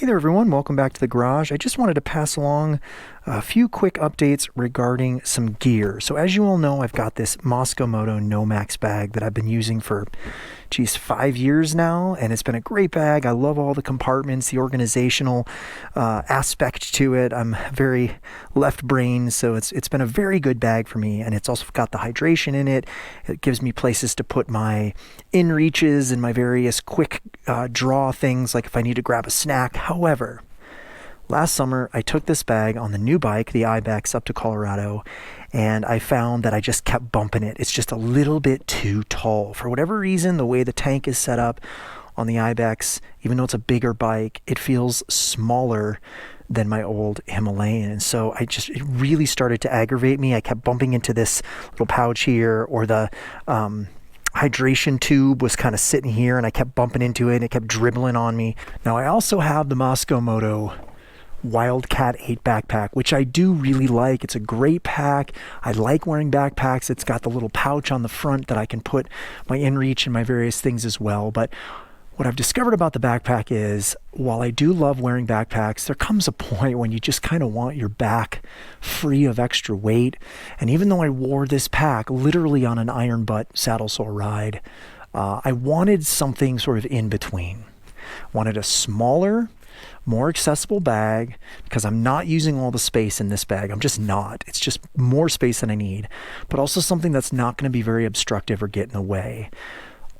Hey there everyone, welcome back to the garage. I just wanted to pass along a few quick updates regarding some gear. So as you all know, I've got this Mosko Gnome bag that I've been using for 5 years now, and it's been a great bag. I love all the compartments, the organizational aspect to it. I'm very left-brained, so it's been a very good bag for me, and it's also got the hydration in it. It gives me places to put my in-reaches and my various quick draw things, like if I need to grab a snack. However, last summer, I took this bag on the new bike, the Ibex, up to Colorado, and I found that I just kept bumping it. It's just a little bit too tall. For whatever reason, the way the tank is set up on the Ibex, even though it's a bigger bike, it feels smaller than my old Himalayan. And so it really started to aggravate me. I kept bumping into this little pouch here, or the hydration tube was kind of sitting here, and I kept bumping into it, and it kept dribbling on me. Now, I also have the Mosko Wildcat 8 backpack, which I do really like. It's a great pack. I like wearing backpacks. It's got the little pouch on the front that I can put my inReach and my various things as well. But what I've discovered about the backpack is, while I do love wearing backpacks, there comes a point when you just kind of want your back free of extra weight. And even though I wore this pack literally on an iron butt saddle sore ride, I wanted something sort of in between. Wanted a smaller, more accessible bag, because I'm not using all the space in this bag. I'm just not. It's just more space than I need, but also something that's not going to be very obstructive or get in the way.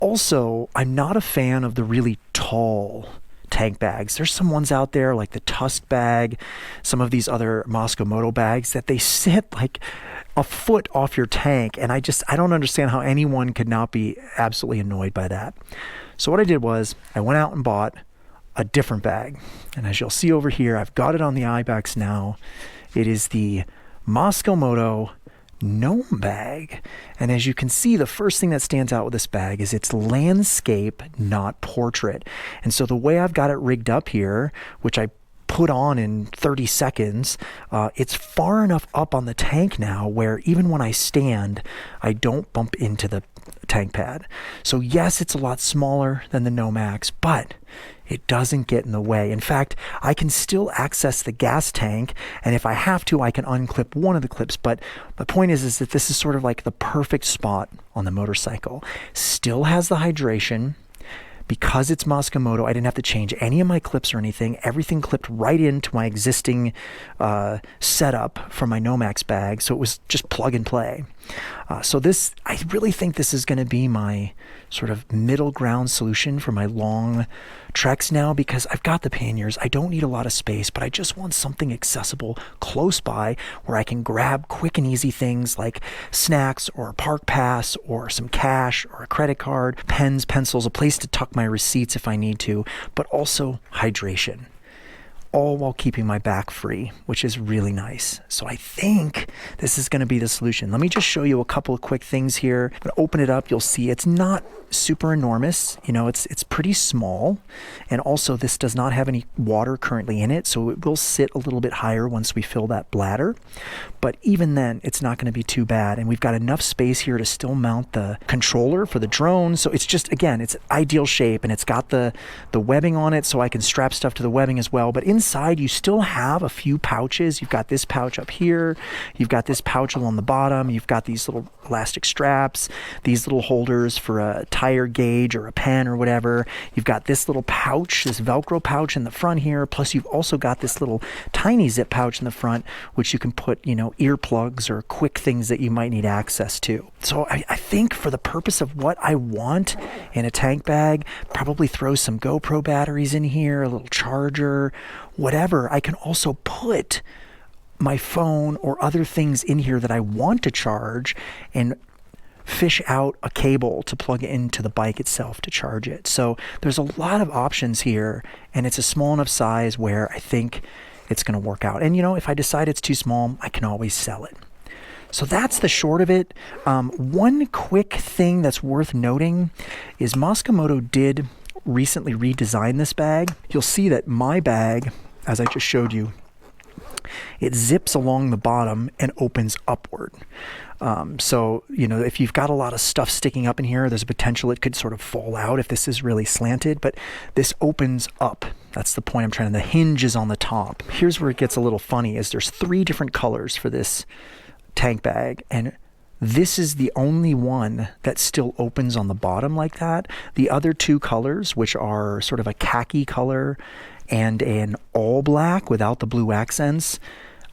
Also, I'm not a fan of the really tall tank bags. There's some ones out there like the Tusk bag, some of these other Mosko bags that they sit like a foot off your tank, and I don't understand how anyone could not be absolutely annoyed by that. So what I did was I went out and bought a different bag, and as you'll see over here, I've got it on the Ibex now. It is the Mosko Gnome bag, and as you can see, the first thing that stands out with this bag is it's landscape, not portrait. And so the way I've got it rigged up here, which I put on in 30 seconds, it's far enough up on the tank now where even when I stand, I don't bump into the tank pad. So yes, it's a lot smaller than the Gnome, but it doesn't get in the way. In fact, I can still access the gas tank, and if I have to, I can unclip one of the clips. But the point is that this is sort of like the perfect spot on the motorcycle. Still has the hydration. Because it's Mosko, I didn't have to change any of my clips or anything. Everything clipped right into my existing setup from my Gnome bag, so it was just plug and play. So this, I really think this is going to be my sort of middle ground solution for my long treks now, because I've got the panniers. I don't need a lot of space, but I just want something accessible close by where I can grab quick and easy things like snacks or a park pass or some cash or a credit card, pens, pencils, a place to tuck my receipts if I need to, but also hydration, all while keeping my back free, which is really nice. So I think this is going to be the solution. Let me just show you a couple of quick things here. I'm going to open it up. You'll see it's not super enormous. You know, it's pretty small. And also this does not have any water currently in it, so it will sit a little bit higher once we fill that bladder. But even then, it's not going to be too bad. And we've got enough space here to still mount the controller for the drone. So it's just, again, it's ideal shape, and it's got the webbing on it, so I can strap stuff to the webbing as well. But inside, you still have a few pouches. You've got this pouch up here. You've got this pouch along the bottom. You've got these little elastic straps, these little holders for a tire gauge or a pen or whatever. You've got this little pouch, this Velcro pouch in the front here. Plus, you've also got this little tiny zip pouch in the front, which you can put, earplugs or quick things that you might need access to. So I think for the purpose of what I want in a tank bag, probably throw some GoPro batteries in here, a little charger, whatever. I can also put my phone or other things in here that I want to charge and fish out a cable to plug into the bike itself to charge it. So there's a lot of options here, and it's a small enough size where I think it's going to work out. And if I decide it's too small, I can always sell it. So that's the short of it. One quick thing that's worth noting is Mosko did recently redesign this bag. You'll see that my bag, as I just showed you, it zips along the bottom and opens upward. So, you know, if you've got a lot of stuff sticking up in here, there's a potential it could sort of fall out if this is really slanted, but this opens up. That's the point I'm trying to, the hinge is on the top. Here's where it gets a little funny, is there's 3 different colors for this tank bag, and this is the only one that still opens on the bottom like that. The other 2 colors, which are sort of a khaki color and an all black without the blue accents,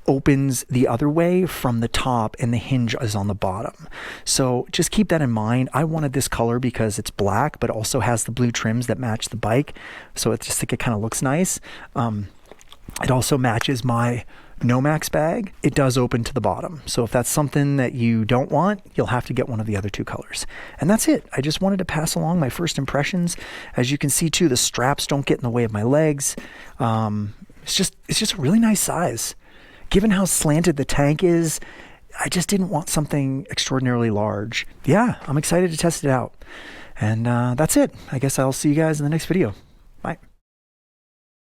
opens the other way from the top, and the hinge is on the bottom. So just keep that in mind. I wanted this color because it's black, but also has the blue trims that match the bike. So it's just like it kind of looks nice. It also matches my Nomax bag. It does open to the bottom. So if that's something that you don't want, you'll have to get one of the other 2 colors. And that's it. I just wanted to pass along my first impressions. As you can see too, the straps don't get in the way of my legs. It's just a really nice size. Given how slanted the tank is, I just didn't want something extraordinarily large. Yeah, I'm excited to test it out. And that's it. I guess I'll see you guys in the next video.